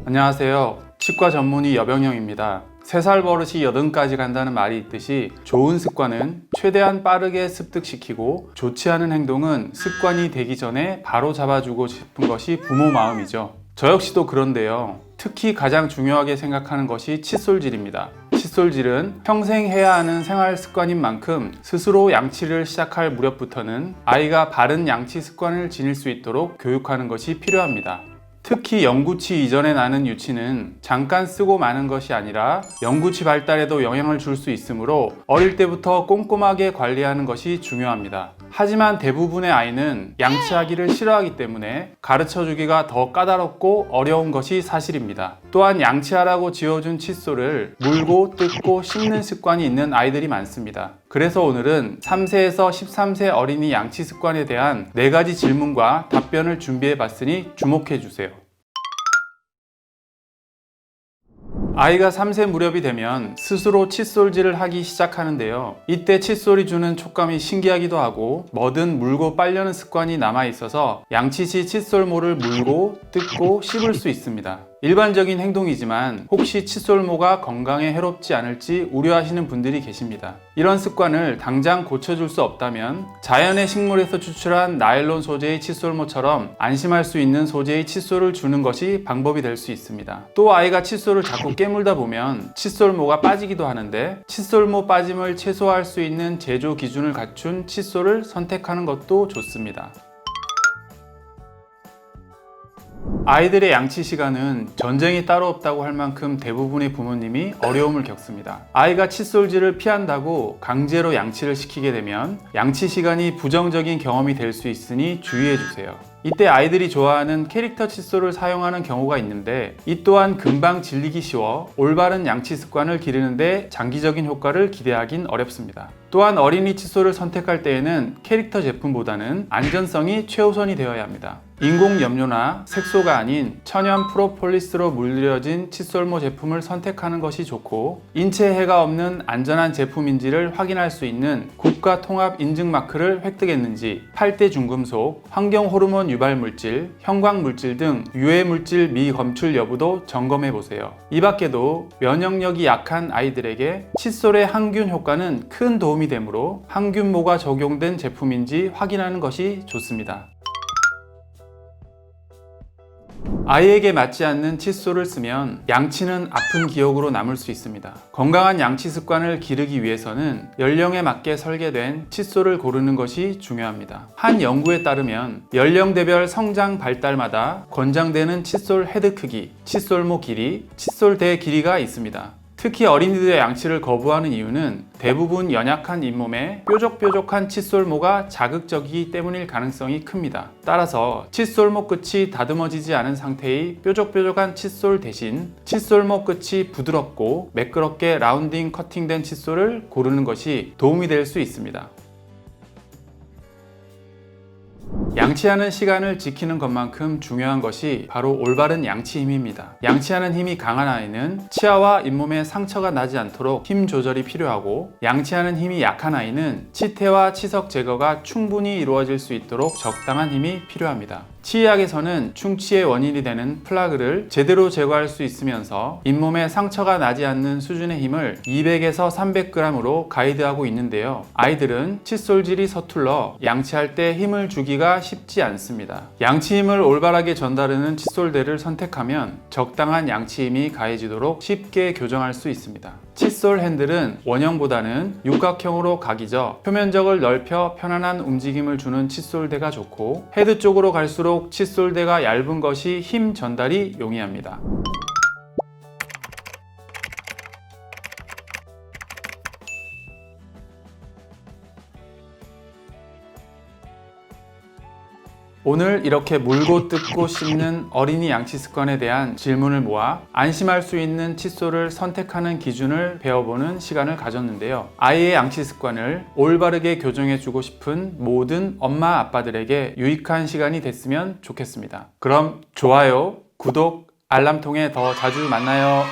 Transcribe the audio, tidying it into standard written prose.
안녕하세요. 치과 전문의 여병영입니다. 3살 버릇이 80까지 간다는 말이 있듯이 좋은 습관은 최대한 빠르게 습득시키고 좋지 않은 행동은 습관이 되기 전에 바로 잡아주고 싶은 것이 부모 마음이죠. 저 역시도 그런데요. 특히 가장 중요하게 생각하는 것이 칫솔질입니다. 칫솔질은 평생 해야 하는 생활 습관인 만큼 스스로 양치를 시작할 무렵부터는 아이가 바른 양치 습관을 지닐 수 있도록 교육하는 것이 필요합니다. 특히 영구치 이전에 나는 유치는 잠깐 쓰고 마는 것이 아니라 영구치 발달에도 영향을 줄 수 있으므로 어릴 때부터 꼼꼼하게 관리하는 것이 중요합니다. 하지만 대부분의 아이는 양치하기를 싫어하기 때문에 가르쳐주기가 더 까다롭고 어려운 것이 사실입니다. 또한 양치하라고 지어준 칫솔을 물고 뜯고 씹는 습관이 있는 아이들이 많습니다. 그래서 오늘은 3세에서 13세 어린이 양치 습관에 대한 4가지 질문과 답변을 준비해 봤으니 주목해 주세요. 아이가 3세 무렵이 되면 스스로 칫솔질을 하기 시작하는데요. 이때 칫솔이 주는 촉감이 신기하기도 하고 뭐든 물고 빨려는 습관이 남아 있어서 양치 시 칫솔모를 물고 뜯고 씹을 수 있습니다. 일반적인 행동이지만 혹시 칫솔모가 건강에 해롭지 않을지 우려하시는 분들이 계십니다. 이런 습관을 당장 고쳐줄 수 없다면 자연의 식물에서 추출한 나일론 소재의 칫솔모처럼 안심할 수 있는 소재의 칫솔을 주는 것이 방법이 될 수 있습니다. 또 아이가 칫솔을 자꾸 깨물다 보면 칫솔모가 빠지기도 하는데 칫솔모 빠짐을 최소화할 수 있는 제조 기준을 갖춘 칫솔을 선택하는 것도 좋습니다. 아이들의 양치 시간은 전쟁이 따로 없다고 할 만큼 대부분의 부모님이 어려움을 겪습니다. 아이가 칫솔질을 피한다고 강제로 양치를 시키게 되면 양치 시간이 부정적인 경험이 될 수 있으니 주의해 주세요. 이때 아이들이 좋아하는 캐릭터 칫솔을 사용하는 경우가 있는데 이 또한 금방 질리기 쉬워 올바른 양치 습관을 기르는데 장기적인 효과를 기대하긴 어렵습니다. 또한 어린이 칫솔을 선택할 때에는 캐릭터 제품보다는 안전성이 최우선이 되어야 합니다. 인공 염료나 색소가 아닌 천연 프로폴리스로 물려진 칫솔모 제품을 선택하는 것이 좋고 인체에 해가 없는 안전한 제품인지를 확인할 수 있는 국가 통합 인증 마크를 획득했는지, 8대 중금속, 환경 호르몬 유발 물질, 형광 물질 등 유해 물질 미검출 여부도 점검해 보세요. 이 밖에도 면역력이 약한 아이들에게 칫솔의 항균 효과는 큰 도움이 되므로 항균모가 적용된 제품인지 확인하는 것이 좋습니다. 아이에게 맞지 않는 칫솔을 쓰면 양치는 아픈 기억으로 남을 수 있습니다. 건강한 양치 습관을 기르기 위해서는 연령에 맞게 설계된 칫솔을 고르는 것이 중요합니다. 한 연구에 따르면 연령대별 성장 발달마다 권장되는 칫솔 헤드 크기, 칫솔모 길이, 칫솔대 길이가 있습니다. 특히 어린이들의 양치를 거부하는 이유는 대부분 연약한 잇몸에 뾰족뾰족한 칫솔모가 자극적이기 때문일 가능성이 큽니다. 따라서 칫솔모 끝이 다듬어지지 않은 상태의 뾰족뾰족한 칫솔 대신 칫솔모 끝이 부드럽고 매끄럽게 라운딩 커팅된 칫솔을 고르는 것이 도움이 될 수 있습니다. 양치하는 시간을 지키는 것만큼 중요한 것이 바로 올바른 양치 힘입니다. 양치하는 힘이 강한 아이는 치아와 잇몸에 상처가 나지 않도록 힘 조절이 필요하고, 양치하는 힘이 약한 아이는 치태와 치석 제거가 충분히 이루어질 수 있도록 적당한 힘이 필요합니다. 치의학에서는 충치의 원인이 되는 플라그를 제대로 제거할 수 있으면서 잇몸에 상처가 나지 않는 수준의 힘을 200에서 300g으로 가이드하고 있는데요. 아이들은 칫솔질이 서툴러 양치할 때 힘을 주기가 쉽지 않습니다. 양치 힘을 올바르게 전달하는 칫솔대를 선택하면 적당한 양치 힘이 가해지도록 쉽게 교정할 수 있습니다. 칫솔 핸들은 원형보다는 육각형으로 각이져 표면적을 넓혀 편안한 움직임을 주는 칫솔대가 좋고, 헤드 쪽으로 갈수록 칫솔대가 얇은 것이 힘 전달이 용이합니다. 오늘 이렇게 물고 뜯고 씹는 어린이 양치 습관에 대한 질문을 모아 안심할 수 있는 칫솔을 선택하는 기준을 배워보는 시간을 가졌는데요. 아이의 양치 습관을 올바르게 교정해주고 싶은 모든 엄마 아빠들에게 유익한 시간이 됐으면 좋겠습니다. 그럼 좋아요, 구독, 알람통에 더 자주 만나요.